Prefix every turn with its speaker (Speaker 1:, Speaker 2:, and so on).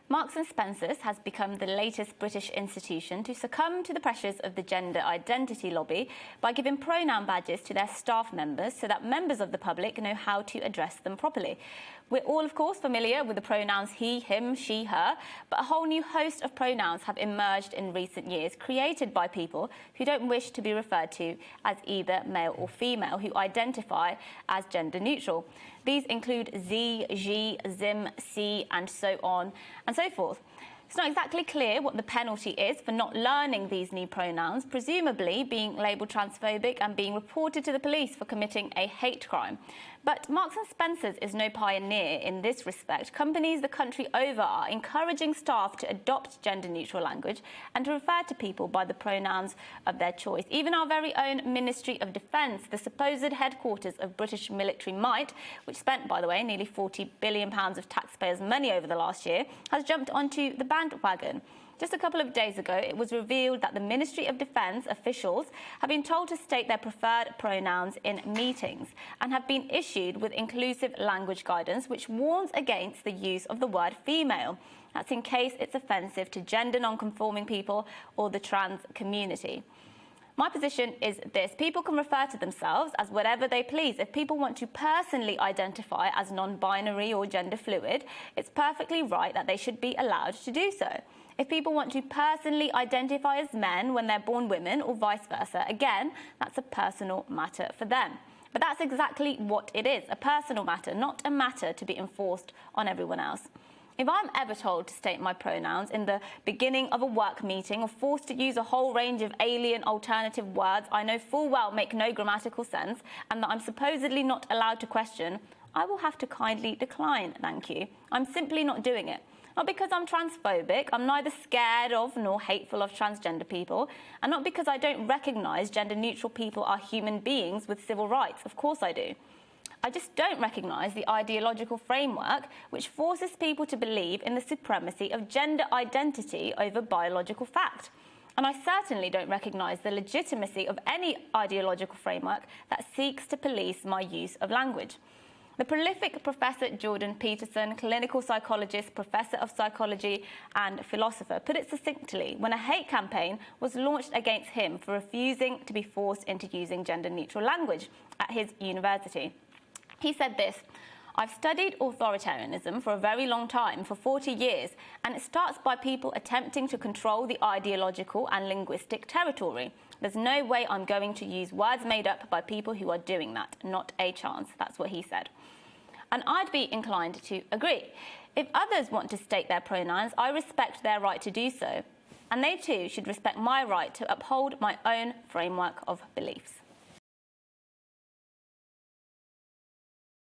Speaker 1: Marks and Spencer's has become the latest British institution to succumb to the pressures of the gender identity lobby by giving pronoun badges to their staff members so that members of the public know how to address them properly. We're all, of course, familiar with the pronouns he, him, she, her, but a whole new host of pronouns have emerged in recent years, created by people who don't wish to be referred to as either male or female, who identify as gender neutral. These include Z, G, Zim, C, and so on and so forth. It's not exactly clear what the penalty is for not learning these new pronouns, presumably being labelled transphobic and being reported to the police for committing a hate crime. But Marks and Spencer's is no pioneer in this respect. Companies the country over are encouraging staff to adopt gender-neutral language and to refer to people by the pronouns of their choice. Even our very own Ministry of Defence, the supposed headquarters of British military might, which spent, by the way, nearly £40 billion of taxpayers' money over the last year, has jumped onto the bandwagon. Just a couple of days ago, it was revealed that the Ministry of Defence officials have been told to state their preferred pronouns in meetings and have been issued with inclusive language guidance which warns against the use of the word female. That's in case it's offensive to gender non-conforming people or the trans community. My position is this: people can refer to themselves as whatever they please. If people want to personally identify as non-binary or gender fluid, it's perfectly right that they should be allowed to do so. If people want to personally identify as men when they're born women or vice versa, again, that's a personal matter for them. But that's exactly what it is, a personal matter, not a matter to be enforced on everyone else. If I'm ever told to state my pronouns in the beginning of a work meeting or forced to use a whole range of alien alternative words I know full well make no grammatical sense and that I'm supposedly not allowed to question, I will have to kindly decline, thank you. I'm simply not doing it. Not because I'm transphobic, I'm neither scared of nor hateful of transgender people, and not because I don't recognise gender-neutral people are human beings with civil rights. Of course I do. I just don't recognise the ideological framework which forces people to believe in the supremacy of gender identity over biological fact. And I certainly don't recognise the legitimacy of any ideological framework that seeks to police my use of language. The prolific Professor Jordan Peterson, clinical psychologist, professor of psychology and philosopher, put it succinctly when a hate campaign was launched against him for refusing to be forced into using gender-neutral language at his university. He said this: "I've studied authoritarianism for a very long time, for 40 years, and it starts by people attempting to control the ideological and linguistic territory. There's no way I'm going to use words made up by people who are doing that. Not a chance." That's what he said. And I'd be inclined to agree. If others want to state their pronouns, I respect their right to do so. And they too should respect my right to uphold my own framework of beliefs.